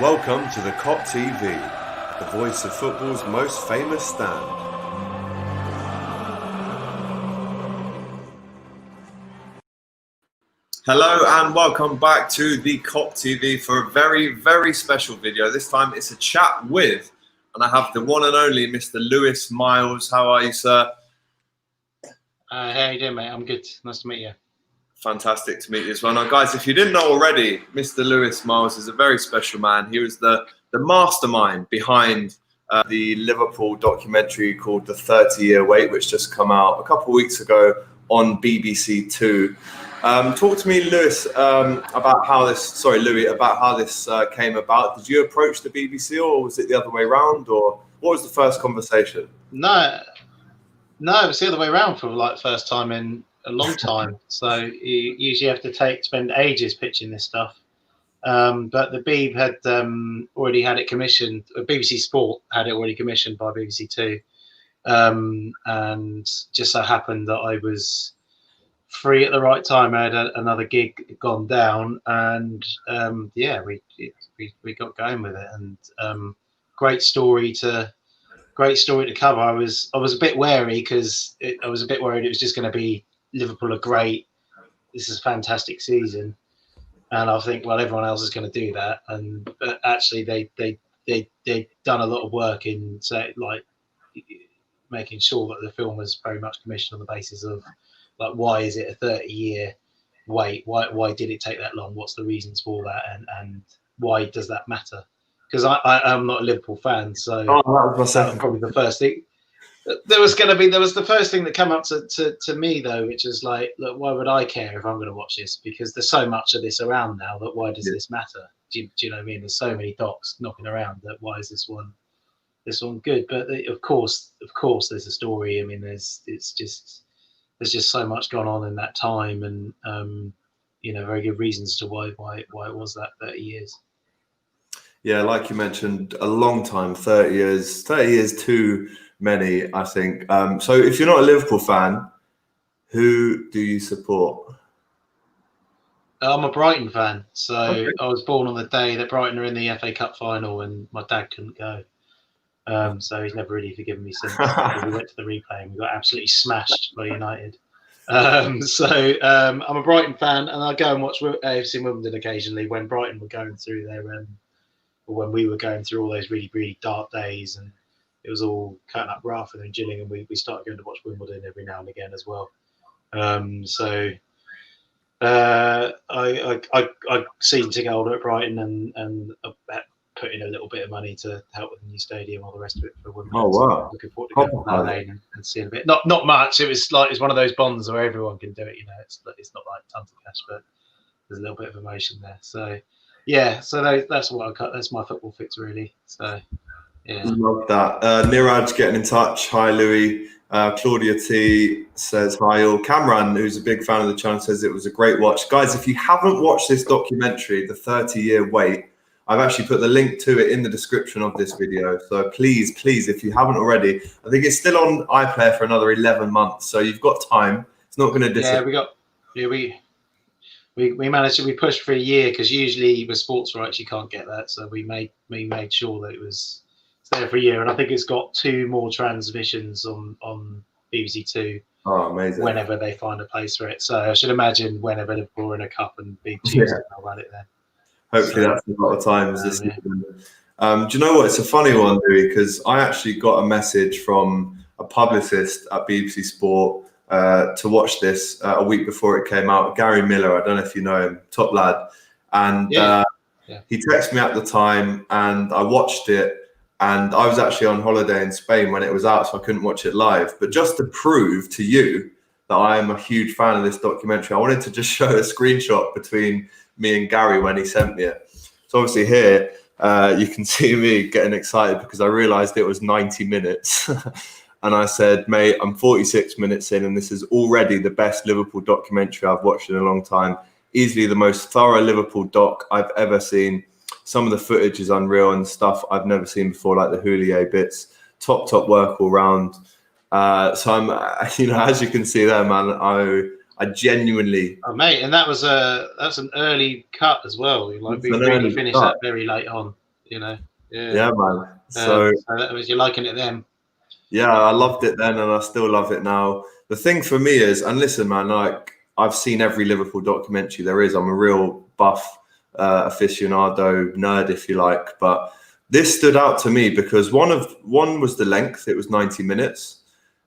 Welcome to the Kop TV, the voice of football's most famous stand. Hello and welcome back to the Kop TV for a very, very special video. This time it's a chat with, and I have the one and only Mr. Lewis Myles. How are you, sir? How are you doing, mate? I'm good. Nice to meet you. Fantastic to meet you as well. Now, guys, if you didn't know already, Mr. Lewis Myles is a very special man. He was the mastermind behind the Liverpool documentary called The 30-Year Wait, which just come out a couple of weeks ago on BBC Two. Talk to me, Lewis, about how this. Louis, about how this came about. Did you approach the BBC, or was it the other way around, or what was the first conversation? No, it was the other way around for like first time in a long time. So you usually have to spend ages pitching this stuff. But the Beeb had already had it commissioned. BBC Sport had it already commissioned by BBC Two, and just so happened that I was free at the right time. I had another gig gone down, and we got going with it. And great story to cover. I was a bit wary because I was a bit worried it was just going to be Liverpool are great. This is a fantastic season, and I think, well, everyone else is going to do that. But actually, they done a lot of work in making sure that the film was very much commissioned on the basis of like, why is it a 30-year wait? Why did it take that long? What's the reasons for that? And why does that matter? Because I'm not a Liverpool fan, so that was probably the first thing. There was the first thing that came up to me though, which is like, look, why would I care if I'm going to watch this? Because there's so much of this around now that why does this matter? Do you know what I mean? There's so many docs knocking around that why is this one good? But of course, there's a story. I mean, there's just so much gone on in that time, and very good reasons to why it was that 30 years. Yeah, like you mentioned, a long time, 30 years. 30 years too many, I think. So if you're not a Liverpool fan, who do you support? I'm a Brighton fan. So okay. I was born on the day that Brighton are in the FA Cup final, and my dad couldn't go. So he's never really forgiven me since. We went to the replay and we got absolutely smashed by United. I'm a Brighton fan, and I go and watch AFC Wimbledon occasionally when Brighton were going through their when we were going through all those really, really dark days, and it was all cutting up rough, and then Gillingham, we started going to watch Wimbledon every now and again as well. I season ticket holder at Brighton, and put in a little bit of money to help with the new stadium, all the rest of it for Wimbledon. Oh wow! So looking forward to going to Park Lane and seeing a bit. Not much. It's one of those bonds where everyone can do it. It's not like tons of cash, but there's a little bit of emotion there. So yeah, so that's what that's my football fix really. So yeah, love that. Niraj getting in touch. Hi Louis. Claudia T says hi all. Cameron, who's a big fan of the channel, says it was a great watch. Guys, if you haven't watched this documentary, The 30-Year Wait, I've actually put the link to it in the description of this video. So please, if you haven't already, I think it's still on iPlayer for another 11 months. So you've got time. It's not going to disappear. We managed to, we pushed for a year because usually with sports rights you can't get that. So we made sure that it was there for a year, and I think it's got 2 more transmissions on BBC Two. Oh, amazing! Whenever they find a place for it, so I should imagine whenever Liverpool are in a cup and big Tuesday, I'll run it there. Hopefully that's a lot of times this season. Do you know what? It's a funny one, Louis, because I actually got a message from a publicist at BBC Sport to watch this a week before it came out. Gary Miller, I don't know if you know him, top lad. And he texted me at the time, and I watched it. And I was actually on holiday in Spain when it was out, so I couldn't watch it live. But just to prove to you that I am a huge fan of this documentary, I wanted to just show a screenshot between me and Gary when he sent me it. So obviously here, you can see me getting excited because I realized it was 90 minutes. And I said, mate, I'm 46 minutes in, and this is already the best Liverpool documentary I've watched in a long time. Easily the most thorough Liverpool doc I've ever seen. Some of the footage is unreal and stuff I've never seen before, like the Houllier bits. Top work all round. So I'm, as you can see there, man, I genuinely. Oh, mate, and that's an early cut as well. Like we really finished that very late on. you know. Yeah, man. So so that was, you're liking it then? yeah, I loved it then, and I still love it now. The thing for me is, and listen, man, like I've seen every Liverpool documentary there is. I'm a real buff aficionado nerd, if you like. But this stood out to me because one was the length; it was 90 minutes,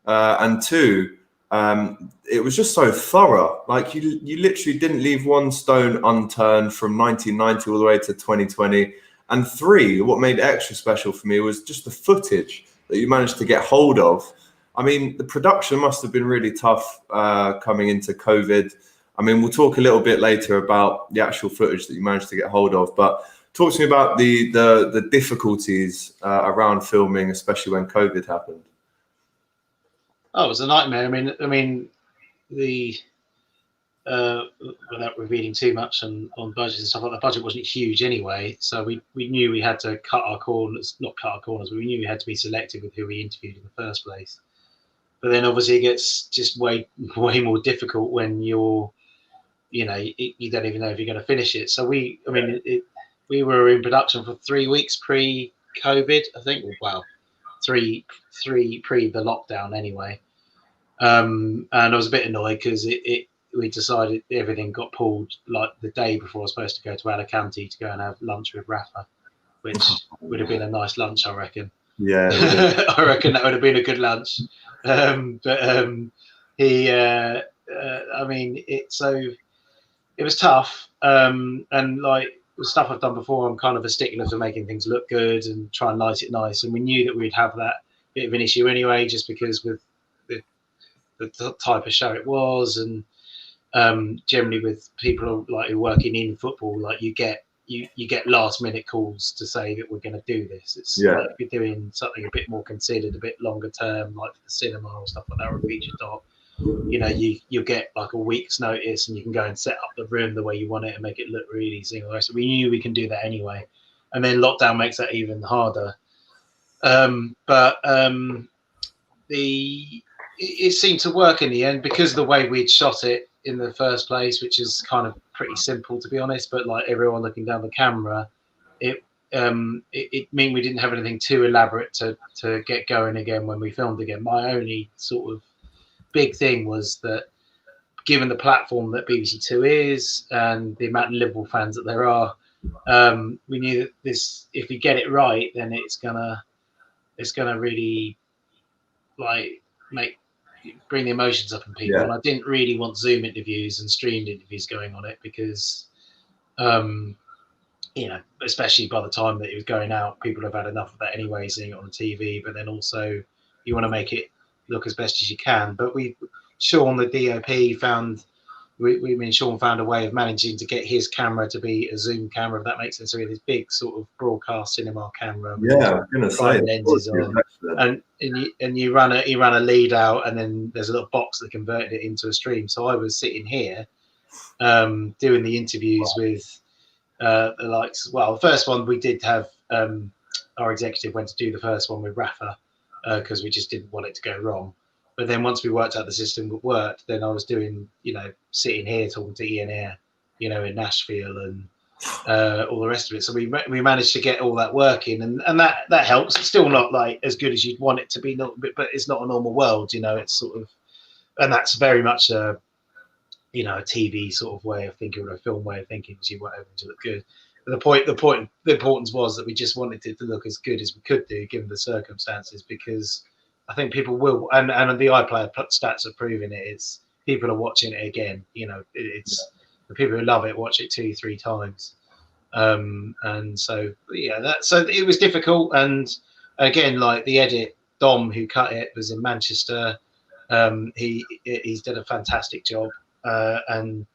and two, it was just so thorough. Like you literally didn't leave one stone unturned from 1990 all the way to 2020. And three, what made it extra special for me was just the footage that you managed to get hold of. I mean, the production must have been really tough coming into COVID. I mean, we'll talk a little bit later about the actual footage that you managed to get hold of, but talk to me about the difficulties around filming, especially when COVID happened. Oh, it was a nightmare. I mean, the without revealing too much on budgets and stuff like that, the budget wasn't huge anyway, so we knew we had to cut our corners, not cut our corners, but we knew we had to be selective with who we interviewed in the first place. But then obviously it gets just way more difficult when you're, you don't even know if you're going to finish it. So we were in production for 3 weeks pre-COVID, I think. Well, three pre the lockdown anyway. And I was a bit annoyed because we decided everything got pulled like the day before I was supposed to go to Alicante to go and have lunch with Rafa, which would have been a nice lunch, I reckon. Yeah, I reckon that would have been a good lunch. He, I mean, it was tough. And like the stuff I've done before, I'm kind of a stickler for making things look good and try and light it nice. And we knew that we'd have that bit of an issue anyway, just because with the type of show it was, and generally with people like who working in football, like you get last minute calls to say that we're going to do this. It's like if you're doing something a bit more considered, a bit longer term, like for the cinema or stuff like that, or a feature doc, you'll get like a week's notice and you can go and set up the room the way you want it and make it look really single. So we knew we can do that anyway, and then lockdown makes that even harder. It seemed to work in the end because of the way we'd shot it in the first place, which is kind of pretty simple to be honest. But like everyone looking down the camera, it mean we didn't have anything too elaborate to get going again when we filmed again. My only sort of big thing was that, given the platform that BBC Two is and the amount of Liverpool fans that there are, we knew that this, if we get it right, then it's gonna really like bring the emotions up in people. And I didn't really want Zoom interviews and streamed interviews going on it because especially by the time that it was going out, people have had enough of that anyway, seeing it on the TV. But then also you want to make it look as best as you can. But Sean the DOP found Sean found a way of managing to get his camera to be a zoom camera, if that makes sense. So we had this big sort of broadcast cinema camera with prime lenses on, and you run a lead out, and then there's a little box that converted it into a stream. So I was sitting here doing the interviews with the likes. Well, the first one we did have our executive went to do the first one with Rafa because we just didn't want it to go wrong. But then once we worked out the system that worked, then I was doing, sitting here talking to Ian Eyre, in Nashville and all the rest of it. So we managed to get all that working, and that helps. It's still not like as good as you'd want it to be, but it's not a normal world, It's sort of, and that's very much a TV sort of way of thinking, or a film way of thinking, because you want everything to look good. But the importance was that we just wanted it to look as good as we could do given the circumstances, because I think people will, and the iPlayer stats are proving it. It's people are watching it again. It's the people who love it watch it 2-3 times, and so so it was difficult. And again, like the edit, Dom who cut it was in Manchester. He's done a fantastic job, and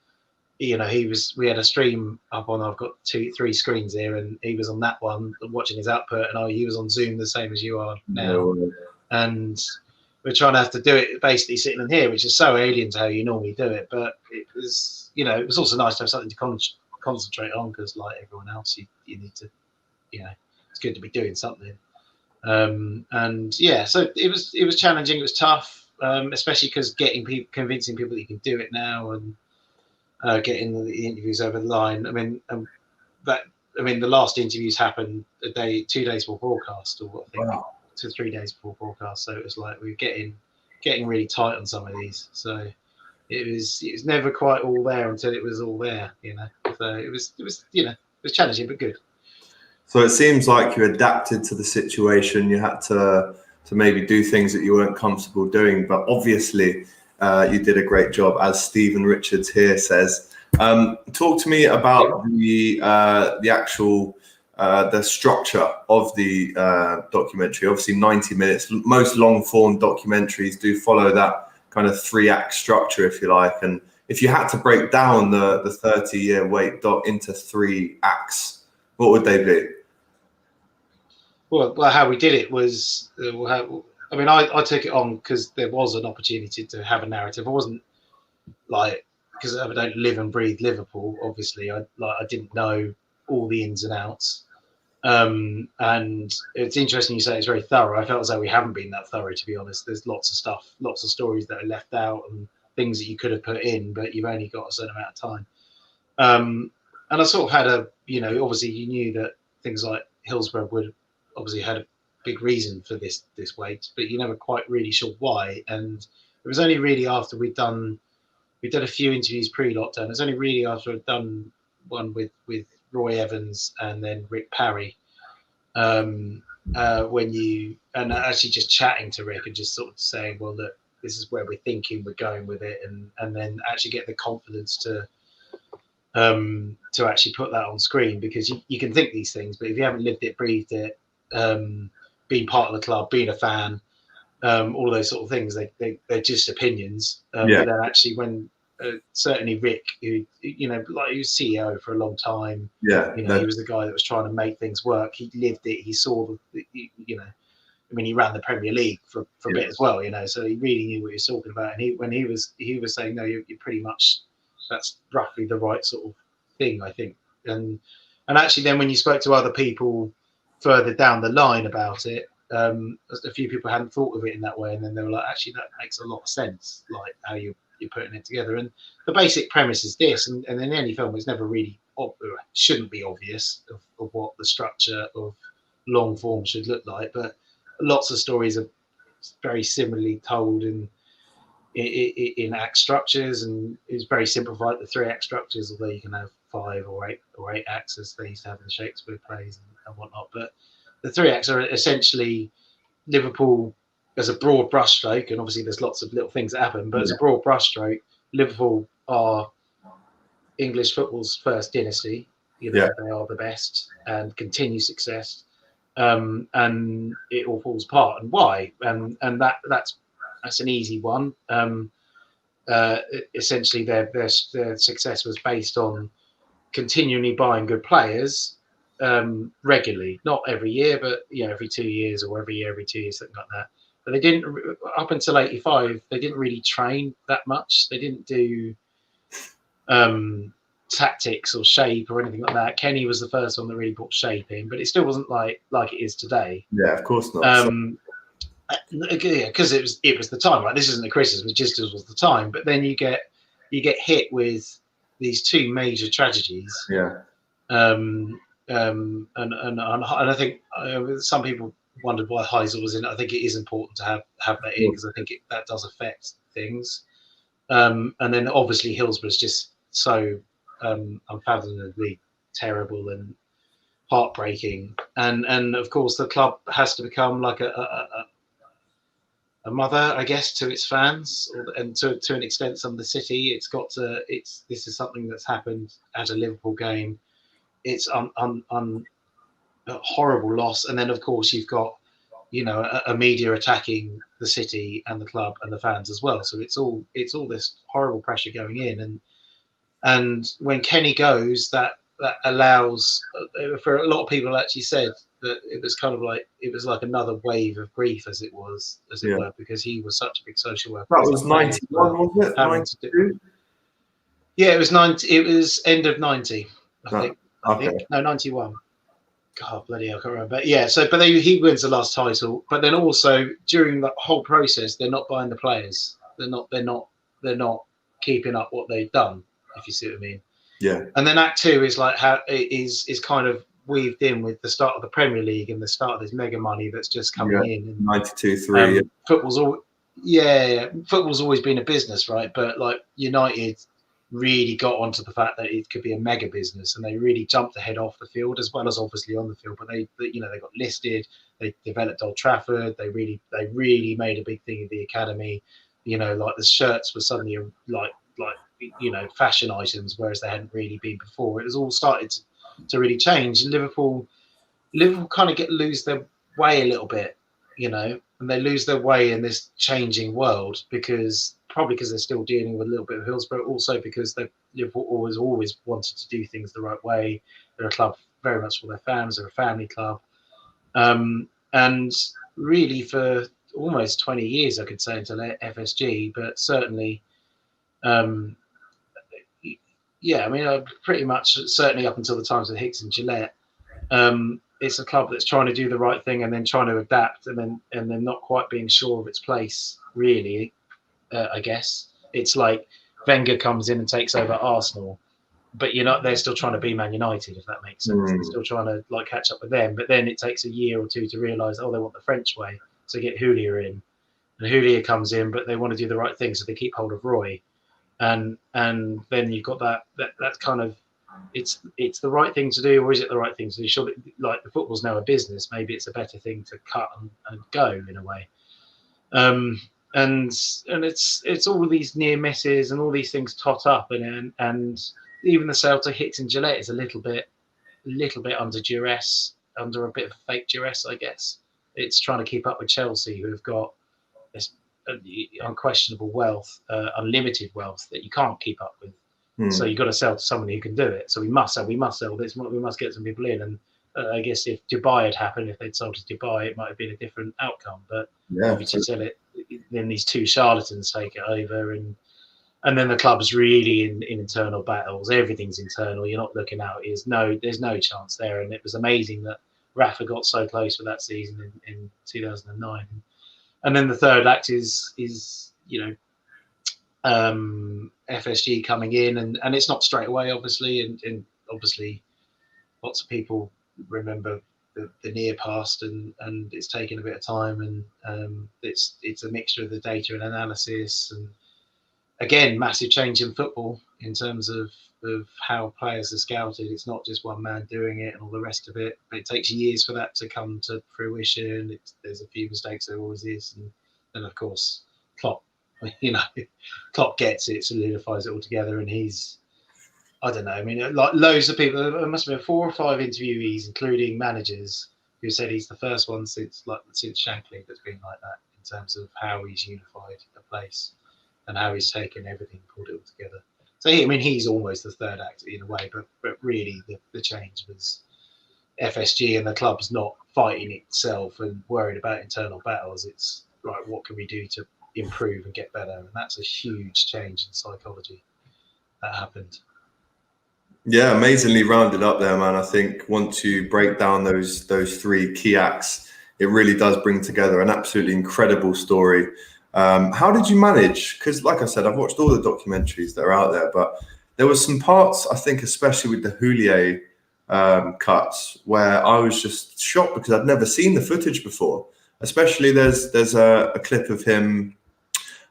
we had a stream up on. I've got 2-3 screens here, and he was on that one watching his output, and he was on Zoom the same as you are now. And we're trying to have to do it basically sitting in here, which is so alien to how you normally do it. But it was, it was also nice to have something to concentrate on, because like everyone else, you need to, it's good to be doing something. And yeah, so it was challenging. It was tough, especially because convincing people that you can do it now, and getting the interviews over the line. I mean, that I mean, the last interviews happened 2 days before broadcast, or I think Wow. 2 or 3 days before broadcast. So it was like we were getting really tight on some of these. So it was never quite all there until it was all there, you know. So it was it was challenging but good. So it seems like you adapted to the situation. You had to maybe do things that you weren't comfortable doing, but obviously you did a great job, as Stephen Richards here says. Talk to me about the actual the structure of the documentary. Obviously 90 minutes. Most long form documentaries do follow that kind of 3-act structure, if you like. And if you had to break down the 30-year wait doc into 3 acts, what would they be? Well, how we did it was, I mean, I took it on because there was an opportunity to have a narrative. I wasn't like, because I don't live and breathe Liverpool. Obviously, I didn't know all the ins and outs. And it's interesting you say it's very thorough. I felt as though we haven't been that thorough, to be honest. There's lots of stuff, lots of stories that are left out, and things that you could have put in, but you've only got a certain amount of time. And I sort of had obviously you knew that things like Hillsborough would obviously had a big reason for this wait, but you never quite really sure why. And it was only really after we did a few interviews pre-lockdown. It was only really after I'd done one with Roy Evans and then Rick Parry, when actually just chatting to Rick and just sort of saying, well, look, this is where we're thinking we're going with it, and then actually get the confidence to actually put that on screen, because you can think these things, but if you haven't lived it, breathed it, been part of the club, being a fan, all those sort of things, they're just opinions. But then actually when certainly Rick, who like he was CEO for a long time, he was the guy that was trying to make things work. He lived it. He saw I mean, he ran the Premier League for a bit as well, so he really knew what he was talking about. And when he was saying, no, you're pretty much, that's roughly the right sort of thing, I think. And actually then when you spoke to other people further down the line about it, a few people hadn't thought of it in that way, and then they were like, actually that makes a lot of sense, like how you're putting it together. And the basic premise is this, and in any film it's never really shouldn't be obvious of what the structure of long form should look like, but lots of stories are very similarly told in act structures, and it's very simplified, the 3-act structures, although you can have 5 or 8 acts as they used to have in the Shakespeare plays and whatnot. But the 3 acts are essentially Liverpool as a broad brushstroke, and obviously there's lots of little things that happen, but as a broad brushstroke, Liverpool are English football's first dynasty. They are the best and continue success, and it all falls apart. And why? And that's an easy one. Essentially, their success was based on continually buying good players regularly, not every year, but every 2 years, or every year, every 2 years, something like that. But they didn't, up until '85, they didn't really train that much. They didn't do tactics or shape or anything like that. Kenny was the first one that really brought shape in, but it still wasn't like it is today. Yeah, of course not. Because it was the time, right? This isn't a criticism, it just was the time. But then you get hit with these 2 major tragedies. And I think some people wondered why Heysel was in it. I think it is important to have that in, because I think that does affect things. And then obviously Hillsborough's just so unfathomably terrible and heartbreaking, and of course the club has to become like a mother, I guess, to its fans, and to an extent some of the city. This is something that's happened at a Liverpool game. It's a horrible loss, and then of course you've got a media attacking the city and the club and the fans as well. So it's all this horrible pressure going in, and when Kenny goes, that allows, for a lot of people actually said that it was kind of like, it was like another wave of grief, as it were, because he was such a big social worker. That was 91, wasn't it? 92? Yeah, it was 90. It was end of 90, I think. Okay. No, 91. God, bloody hell, I can't remember. But yeah, but he wins the last title. But then also during the whole process, they're not buying the players. They're not keeping up what they've done, if you see what I mean. Yeah. And then Act 2 is like how it is kind of weaved in with the start of the Premier League and the start of this mega money that's just coming in. And, 92-3. Football's always been a business, right? But like United really got onto the fact that it could be a mega business, and they really jumped ahead off the field as well as obviously on the field. But they got listed, they developed Old Trafford, they really made a big thing of the academy. Like the shirts were suddenly like fashion items, whereas they hadn't really been before. It was all started to really change. And Liverpool kind of lose their way a little bit, and they lose their way in this changing world because they're still dealing with a little bit of Hillsborough, also because Liverpool always wanted to do things the right way. They're a club very much for their fans. They're a family club, and really for almost 20 years, I could say, until FSG, but certainly. Pretty much certainly up until the times of Hicks and Gillette, it's a club that's trying to do the right thing and then trying to adapt and then not quite being sure of its place, really. I guess it's like Wenger comes in and takes over Arsenal, but they're still trying to be Man United, if that makes sense. They're still trying to catch up with them, but then it takes a year or two to realise, they want the French way, so get Julia in, and Julia comes in, but they want to do the right thing, so they keep hold of Roy. And then you've got that kind of, it's the right thing to do, or is it the right thing to do? Surely, like the football's now a business, maybe it's a better thing to cut and go in a way. And it's all of these near misses and all these things tot up, and even the sale to Hicks and Gillette is a little bit under duress, under a bit of fake duress, I guess. It's trying to keep up with Chelsea, who have got this unquestionable wealth, unlimited wealth that you can't keep up with. So you've got to sell to someone who can do it. So we must sell this. We must get some people in. And I guess if Dubai had happened, if they'd sold to Dubai, it might have been a different outcome. But if you sell it, then these two charlatans take it over, and then the club's really in internal battles. Everything's internal. You're not looking out. There's no chance there. And it was amazing that Rafa got so close with that season in 2009. And then the third act is FSG coming in, and it's not straight away, obviously, and obviously lots of people remember the near past, and it's taken a bit of time, and it's a mixture of the data and analysis, and again, massive change in football in terms of how players are scouted. It's not just one man doing it and all the rest of it. But it takes years for that to come to fruition. There's a few mistakes, there always is, and then of course Klopp, Klopp gets it, solidifies it all together, and he's, I don't know. I mean, like loads of people. There must have been 4 or 5 interviewees, including managers, who said he's the first one since Shankly that's been like that in terms of how he's unified a place and how he's taken everything, pulled it all together. So he's almost the third act in a way, but really the change was FSG, and the club's not fighting itself and worried about internal battles. It's right, what can we do to improve and get better? And that's a huge change in psychology that happened. Yeah, amazingly rounded up there, man. I think once you break down those 3 key acts, it really does bring together an absolutely incredible story. How did you manage? Because like I said, I've watched all the documentaries that are out there, but there was some parts, I think, especially with the Houllier cuts, where I was just shocked because I'd never seen the footage before. Especially there's a clip of him,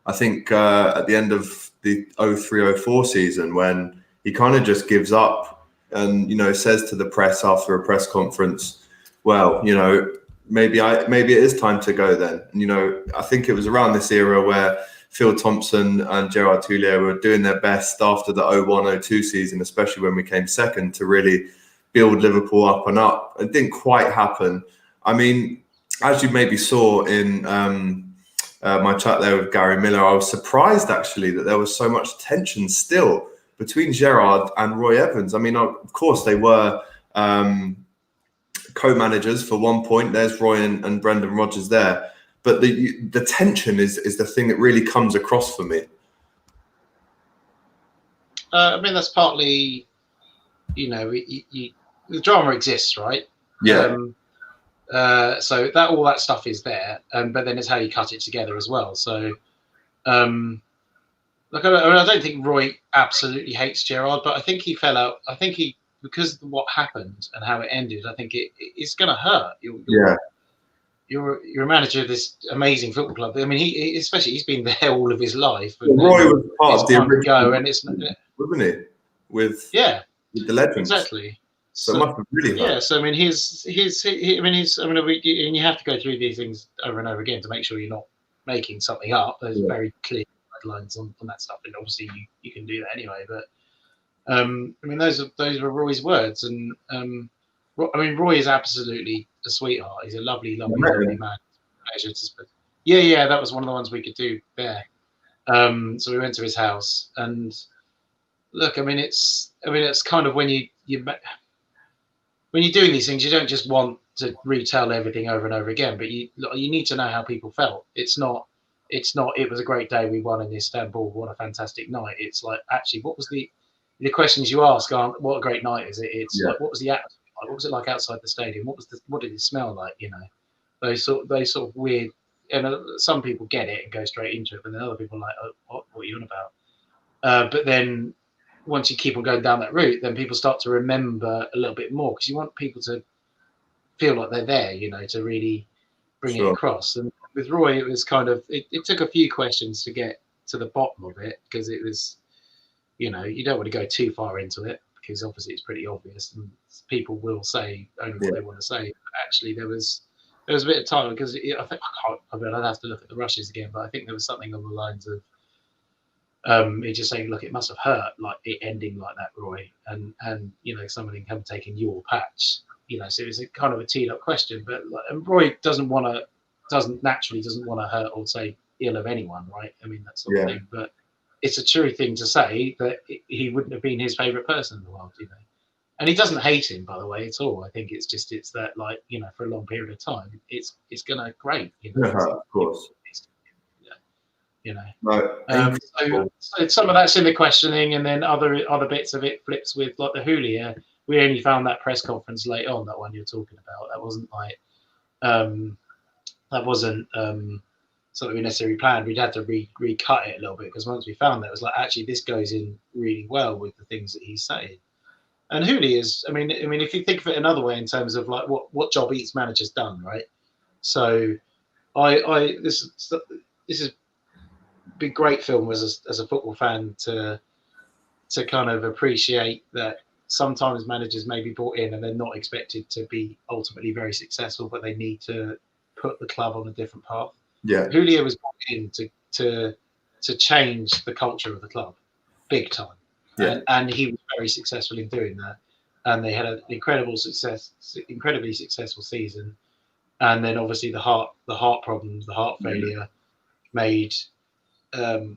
I think, at the end of the 03-04 season, when he kind of just gives up and, says to the press after a press conference, well, maybe it is time to go then. And, I think it was around this era where Phil Thompson and Gerard Houllier were doing their best after the 01-02 season, especially when we came second, to really build Liverpool up and up. It didn't quite happen. I mean, as you maybe saw in my chat there with Gary Miller, I was surprised actually that there was so much tension still between Gerard and Roy Evans. I mean, of course they were co-managers for one point. There's Roy and Brendan Rodgers there, but the tension is the thing that really comes across for me. I mean, that's partly, the drama exists, right? Yeah. So all that stuff is there, but then it's how you cut it together as well. So Like, I don't think Roy absolutely hates Gerrard, but I think he fell out. I think because of what happened and how it ended, I think it's going to hurt. You're a manager of this amazing football club. I mean, especially he's been there all of his life. And, Roy was part of the time to go, original, and it's wasn't he? With the legends. Exactly. So it must have really hurt. Yeah. So I mean, and you have to go through these things over and over again to make sure you're not making something up. There's very clear guidelines on that stuff, and obviously you can do that anyway. But I mean, those were Roy's words, and I mean, Roy is absolutely a sweetheart. He's a lovely man. Pleasure to spend. Yeah, that was one of the ones we could do there. So we went to his house, and look, I mean, it's kind of when when you're doing these things, you don't just want to retell everything over and over again, but you need to know how people felt. It's not. It was a great day. We won in Istanbul. What a fantastic night. It's like, actually, what was the questions you ask aren't what a great night is it? It's like, what was the atmosphere like? What was it like outside the stadium? What did it smell like? You know, those sort of weird. And some people get it and go straight into it, but then other people are like, oh, what are you on about? But then once you keep on going down that route, then people start to remember a little bit more, because you want people to feel like they're there, you know, to really bring it across. And with Roy, it was kind of, it took a few questions to get to the bottom of it, because it was, you know, you don't want to go too far into it, because obviously it's pretty obvious and people will say only what they want to say. But actually, there was a bit of time, because I'd have to look at the rushes again, but I think there was something on the lines of it just saying, look, it must have hurt, like it ending like that, Roy, and you know, somebody come taking your patch, you know. So it was a kind of a teed up question, but and Roy doesn't naturally want to hurt or say ill of anyone, right? I mean, that sort of thing. But it's a true thing to say that he wouldn't have been his favourite person in the world, you know. And he doesn't hate him, by the way, at all. I think it's that, like, you know, for a long period of time, it's gonna grate, you know. Of course. You know, so some of that's in the questioning, and then other bits of it flips with, like, the Julia. We only found that press conference late on, that one you're talking about. That wasn't like something we necessarily planned. We'd had to recut it a little bit, because once we found that, it was like, actually, this goes in really well with the things that he's saying. And Julia is, I mean, if you think of it another way in terms of like what job each manager's done, right? So this is big great film as a football fan to kind of appreciate that sometimes managers may be brought in and they're not expected to be ultimately very successful, but they need to put the club on a different path. Yeah, Julia was brought in to change the culture of the club, big time. Yeah. And he was very successful in doing that. And they had an incredibly successful season. And then obviously the heart problems, the heart failure made a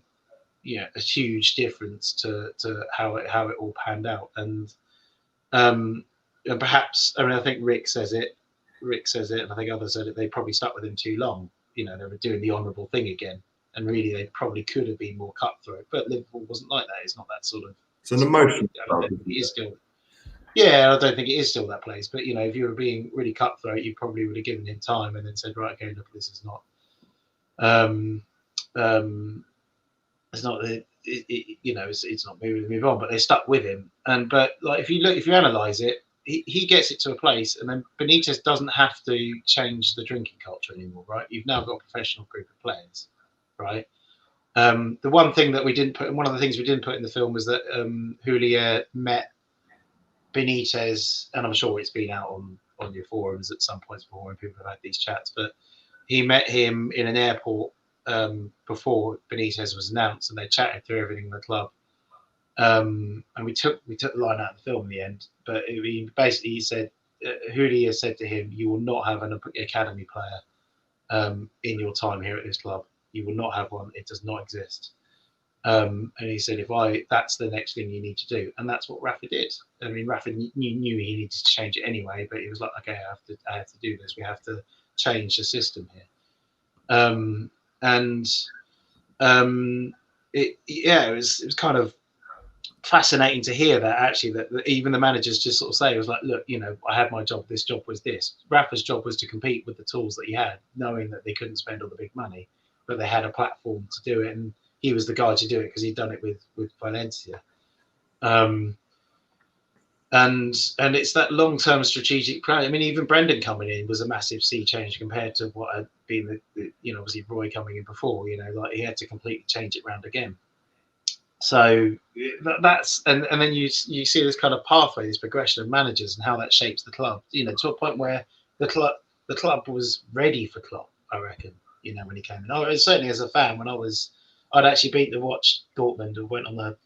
huge difference to how it all panned out. And perhaps, I mean, I think Rick says it, and I think others said it, they probably stuck with him too long. You know, they were doing the honourable thing again. And really, they probably could have been more cutthroat. But Liverpool wasn't like that. It's not that sort of... It's an emotion. I don't think it is still that place. But, you know, if you were being really cutthroat, you probably would have given him time and then said, right, okay, look, this is not... it's not... it's not move on. But they stuck with him. But like, if you analyse it, he gets it to a place, and then Benitez doesn't have to change the drinking culture anymore, right? You've now got a professional group of players, right? The one thing that one of the things we didn't put in the film was that Julia met Benitez, and I'm sure it's been out on your forums at some points before when people have had these chats, but he met him in an airport before Benitez was announced, and they chatted through everything in the club. And we took the line out of the film in the end, but he said, Julia said to him, "You will not have an academy player in your time here at this club. You will not have one. It does not exist." And he said, that's the next thing you need to do. And that's what Rafa did. I mean, Rafa knew he needed to change it anyway, but he was like, okay, I have to do this. We have to change the system here. It was kind of fascinating to hear that, actually, that even the managers just sort of say, it was like, look, you know, I had my job. This job was this. Rafa's job was to compete with the tools that he had, knowing that they couldn't spend all the big money, but they had a platform to do it. And he was the guy to do it because he'd done it with Valencia. And it's that long-term strategic plan. I mean, even Brendan coming in was a massive sea change compared to what had been obviously Roy coming in before. Like he had to completely change it round again. So that's and then you see this kind of pathway, this progression of managers and how that shapes the club. To a point where the club was ready for Klopp, I reckon. When he came in. Certainly as a fan, when I'd actually been to watch Dortmund and went on a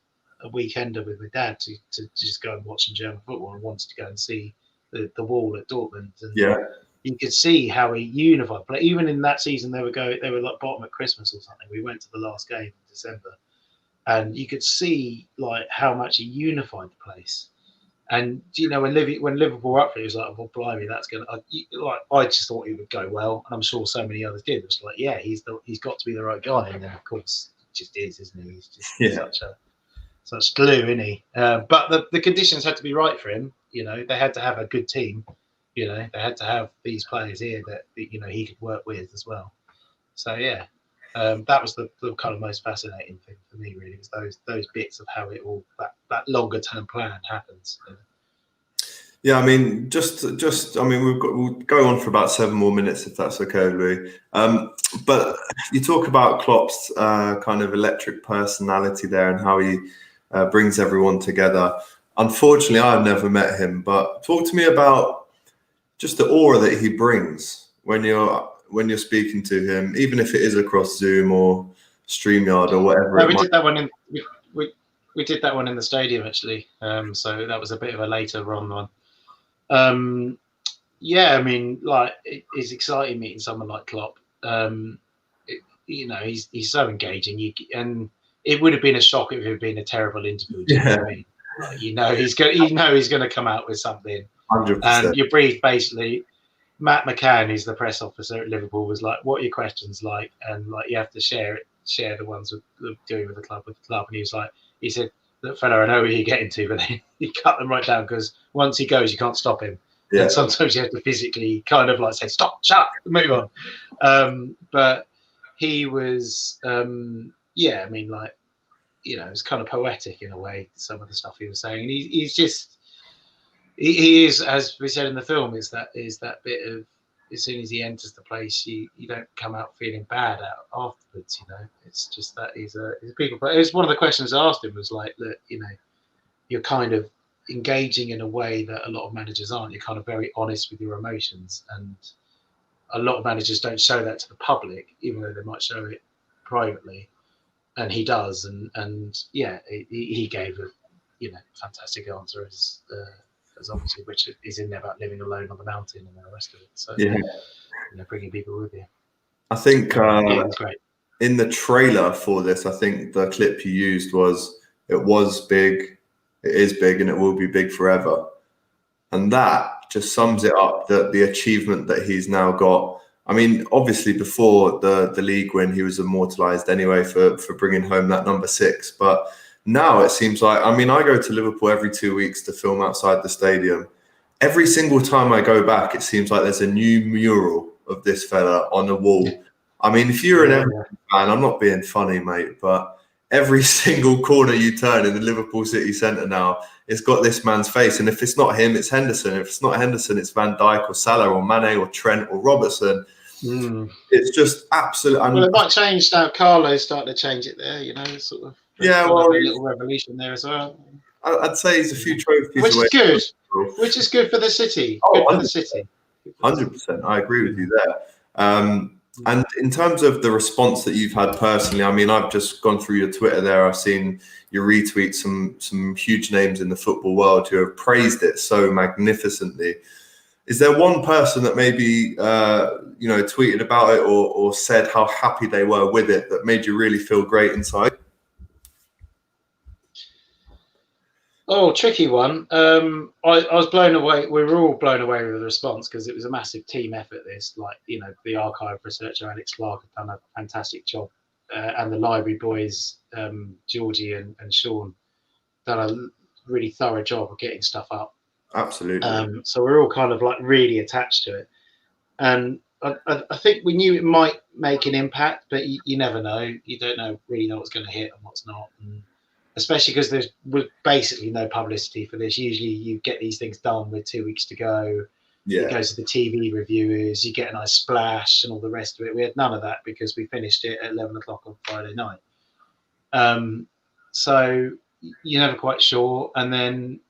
weekender with my dad to just go and watch some German football, and wanted to go and see the wall at Dortmund. And you could see how he unified. But even in that season, they were like bottom at Christmas or something. We went to the last game in December. And you could see like how much he unified the place. And when Liverpool were up for it, it was like, well, blimey, that's gonna I just thought it would go well, and I'm sure so many others did. It was like, yeah, he's got to be the right guy, and then of course it just is, isn't he? He's just such glue, isn't he? But the conditions had to be right for him. They had to have a good team. They had to have these players here that he could work with as well. So yeah. That was the kind of most fascinating thing for me, really, was those bits of how it all that longer term plan happens. Yeah, I mean, we'll go on for about 7 more minutes if that's okay, Louis. But you talk about Klopp's kind of electric personality there and how he brings everyone together. Unfortunately, I've never met him, but talk to me about just the aura that he brings when you're speaking to him, even if it is across Zoom or StreamYard or whatever. No, we did that one we did that one in the stadium actually. So that was a bit of a later on one. Yeah, I mean, like it's exciting meeting someone like Klopp. He's so engaging. And it would have been a shock if it had been a terrible interview. Do you know what I mean? Like, he's going to come out with something. 100%. And you brief basically. Matt McCann, who's the press officer at Liverpool, was like, "What are your questions like?" And like, you have to share the ones doing with the club. And he said, "Look, fella, I know where you're getting to," but then he cut them right down because once he goes, you can't stop him. Yeah. And sometimes you have to physically kind of like say, "Stop, shut up, move on." But he was, I mean, like, it's kind of poetic in a way. Some of the stuff he was saying, and he's just. He is, as we said in the film, is that bit of as soon as he enters the place, you don't come out feeling bad afterwards. It's just that he's a people player. It was one of the questions I asked him was like, look, you're kind of engaging in a way that a lot of managers aren't. You're kind of very honest with your emotions, and a lot of managers don't show that to the public, even though they might show it privately. And he does, and yeah, he gave a fantastic answer as obviously, which is in there about living alone on the mountain and the rest of it. So bringing people with you. I think it's great. In the trailer for this, I think the clip you used was, "It was big, it is big, and it will be big forever." And that just sums it up, the achievement that he's now got. I mean, obviously before the league win, he was immortalised anyway for bringing home that number 6. But now it seems like, I mean, I go to Liverpool every 2 weeks to film outside the stadium. Every single time I go back, it seems like there's a new mural of this fella on the wall. I mean, if you're an Everton fan, I'm not being funny, mate, but every single corner you turn in the Liverpool city centre now, it's got this man's face. And if it's not him, it's Henderson. If it's not Henderson, it's Van Dijk or Salah or Mane or Trent or Robertson. It's just absolute. Well, it might change now. Carlo's starting to change it there, sort of. Yeah, well, a little revolution there as well. I'd say he's a few trophies which away. Is good. Which is good for the city. Oh, good for the city. 100%. I agree with you there. And in terms of the response that you've had personally, I mean, I've just gone through your Twitter there. I've seen you retweet some huge names in the football world who have praised it so magnificently. Is there one person that maybe tweeted about it or said how happy they were with it that made you really feel great inside? Oh, tricky one. I was blown away. We were all blown away with the response because it was a massive team effort. This, the archive researcher Alex Clark had done a fantastic job, and the library boys, Georgie and Sean, done a really thorough job of getting stuff up. Absolutely. So we're all kind of like really attached to it, and I think we knew it might make an impact, but you never know. You don't really know what's going to hit and what's not, and especially because there's basically no publicity for this. Usually, you get these things done with 2 weeks to go. Yeah. It goes to the TV reviewers. You get a nice splash and all the rest of it. We had none of that because we finished it at 11 o'clock on Friday night. So you're never quite sure, and then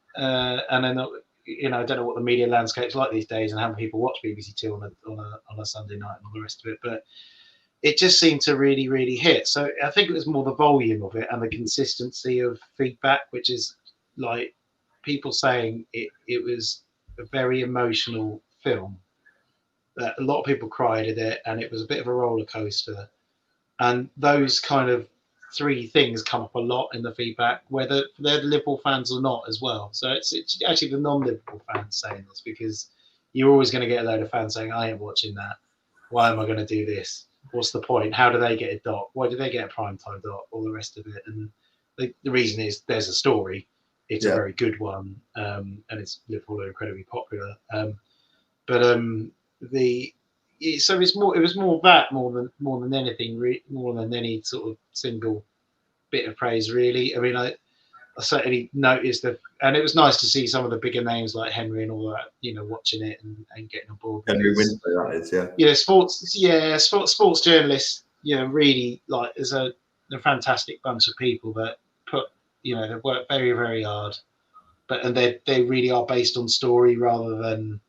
you know, I don't know what the media landscape's like these days and how many people watch BBC Two on a Sunday night and all the rest of it, but it just seemed to really, really hit. So I think it was more the volume of it and the consistency of feedback, which is like people saying it was a very emotional film. That a lot of people cried at it, and it was a bit of a roller coaster. And those kind of three things come up a lot in the feedback, whether they're Liverpool fans or not as well. So it's actually the non-Liverpool fans saying this, because you're always going to get a load of fans saying, I ain't watching that. Why am I going to do this? What's the point? How do they get a dot? Why do they get a primetime dot? All the rest of it. And the reason is there's a story. It's a very good one, and it's Liverpool are incredibly popular. So it was more that more than anything, more than any sort of single bit of praise, really. I mean, I certainly noticed that, and it was nice to see some of the bigger names like Henry and all that, you know, watching it and getting on board. Henry Winter, that is, yeah. Yeah, sports journalists, you know, really, like, there's a fantastic bunch of people that put, you know, they work very, very hard, and they really are based on story rather than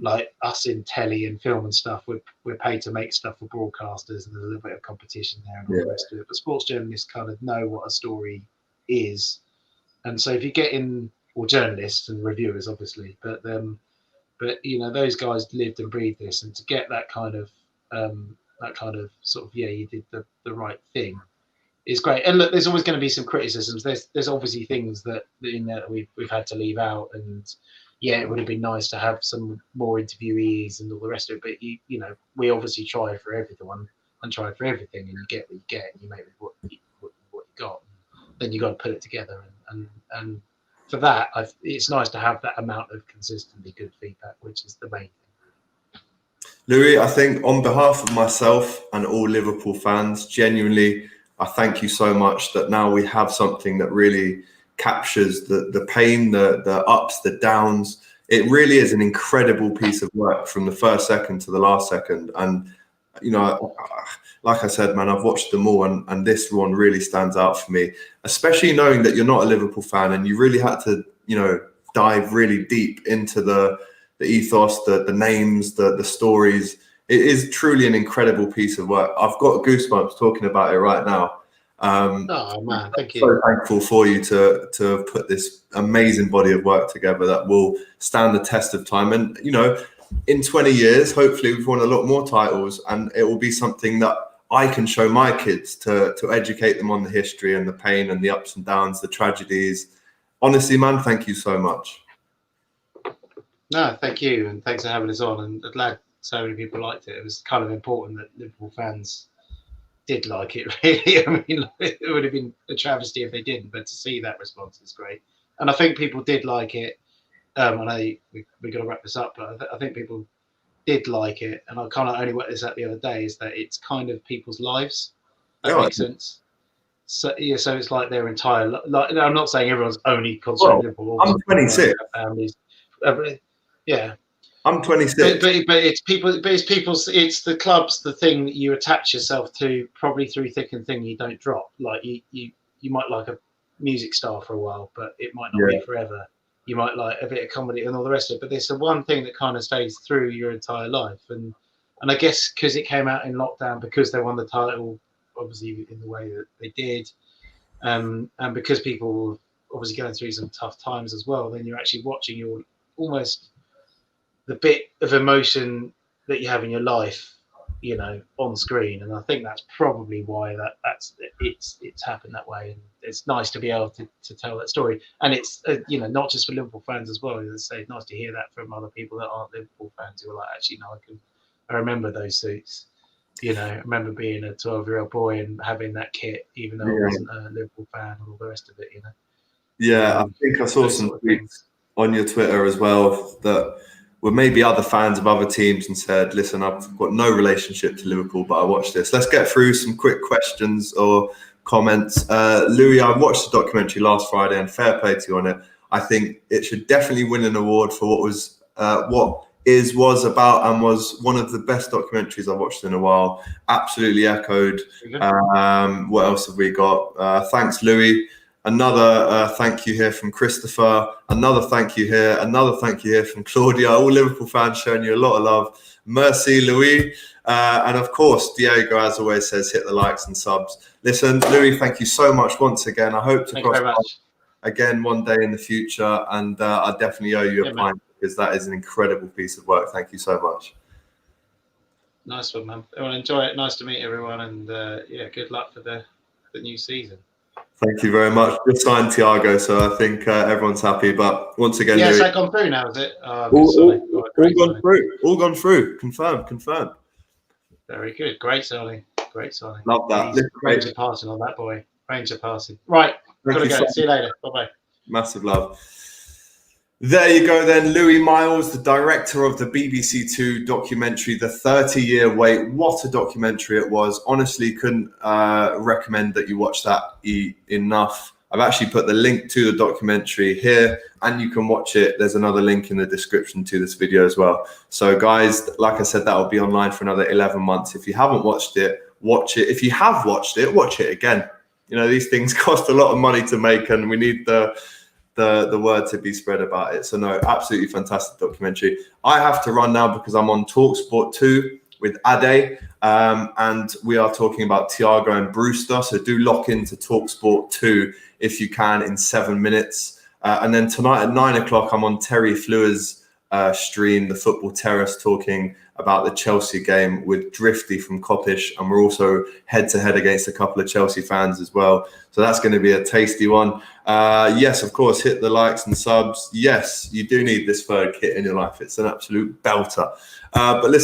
like us in telly and film and stuff. We're paid to make stuff for broadcasters, and there's a little bit of competition there and all the rest of it. But sports journalists kind of know what a story is, and so if you get in, or journalists and reviewers, obviously, but you know, those guys lived and breathed this, and to get that kind of sort of, you did the right thing. It's great. And look, there's always going to be some criticisms. There's obviously things that in there that we've had to leave out, and it would have been nice to have some more interviewees and all the rest of it. But you know, we obviously tried for everyone and tried for everything, and you get what you get, and you make what you got. Then you got to put it together, and for that, it's nice to have that amount of consistently good feedback, which is the main thing. Louis, I think on behalf of myself and all Liverpool fans, genuinely, I thank you so much that now we have something that really captures the pain, the ups, the downs. It really is an incredible piece of work from the first second to the last second. And, you know, like I said, man, I've watched them all, and this one really stands out for me, especially knowing that you're not a Liverpool fan and you really had to, you know, dive really deep into the ethos, the names, the stories. It is truly an incredible piece of work. I've got goosebumps talking about it right now. Oh man, thank you. I'm so thankful for you to put this amazing body of work together that will stand the test of time. And, you know, in 20 years, hopefully we've won a lot more titles, and it will be something that I can show my kids to educate them on the history and the pain and the ups and downs, the tragedies. Honestly, man, thank you so much. No, thank you, and thanks for having us on. And I'm glad so many people liked it. It was kind of important that Liverpool fans did like it, really. I mean, it would have been a travesty if they didn't, but to see that response is great. And I think people did like it. I know we got to wrap this up, but I think people did like it. And I kind of only worked this out the other day, is that it's kind of people's lives. That makes sense. So so it's like their entire like. I'm not saying everyone's only concentrated Liverpool. I'm 26. Families, I'm 26. But it's people. But it's people's. It's the club's the thing that you attach yourself to, probably through thick and thin. You don't drop. Like you might like a music star for a while, but it might not be forever. You might like a bit of comedy and all the rest of it, but there's the one thing that kind of stays through your entire life. And I guess because it came out in lockdown, because they won the title, obviously in the way that they did, and because people were obviously going through some tough times as well, then you're actually watching your almost the bit of emotion that you have in your life, you know, on screen. And I think that's probably why it's happened that way. And it's nice to be able to tell that story. And it's you know, not just for Liverpool fans as well. As I say, it's nice to hear that from other people that aren't Liverpool fans, who are like, actually, no, I remember those suits. You know, I remember being a 12-year-old boy and having that kit, even though I wasn't a Liverpool fan and all the rest of it, you know. Yeah, I think I saw some tweets on your Twitter as well that were maybe other fans of other teams and said, listen, I've got no relationship to Liverpool, but I watched this. Let's get through some quick questions or comments. Louis, I watched the documentary last Friday, and fair play to you on it. I think it should definitely win an award for what was about and was one of the best documentaries I've watched in a while. Absolutely echoed. What else have we got? Thanks, Louis. Another thank you here from Christopher. Another thank you here. Another thank you here from Claudia. All Liverpool fans showing you a lot of love. Merci, Louis. And of course, Diego, as always, says hit the likes and subs. Listen, Louis, thank you so much once again. I hope to cross paths again one day in the future. And I definitely owe you a pint because that is an incredible piece of work. Thank you so much. Nice one, man. Everyone enjoy it. Nice to meet everyone. And yeah, good luck for the new season. Thank you very much. Just signed Thiago, so I think everyone's happy. But once again, yeah, Louis, is that gone through now? Is it? All gone through. All gone through. Confirmed. Very good. Great signing. Love that. Ranger passing on that boy. Ranger passing. Right. Gotta go. See you later. Bye. Massive love. There you go then, Louis Myles, the director of the BBC Two documentary, The 30-Year Wait. What a documentary it was. Honestly, couldn't recommend that you watch that enough. I've actually put the link to the documentary here and you can watch it. There's another link in the description to this video as well. So guys, like I said, that will be online for another 11 months. If you haven't watched it, watch it. If you have watched it, watch it again. You know, these things cost a lot of money to make and we need the word to be spread about it. So no, absolutely fantastic documentary. I have to run now because I'm on TalkSport 2 with Ade, and we are talking about Thiago and Brewster. So do lock into TalkSport 2 if you can in 7 minutes. And then tonight at 9 o'clock, I'm on Terry Fleur's stream, The Football Terrace, talking about the Chelsea game with Drifty from Kopish, and we're also head-to-head against a couple of Chelsea fans as well. So that's going to be a tasty one. Yes, of course, hit the likes and subs. Yes, you do need this third kit in your life. It's an absolute belter. But listen,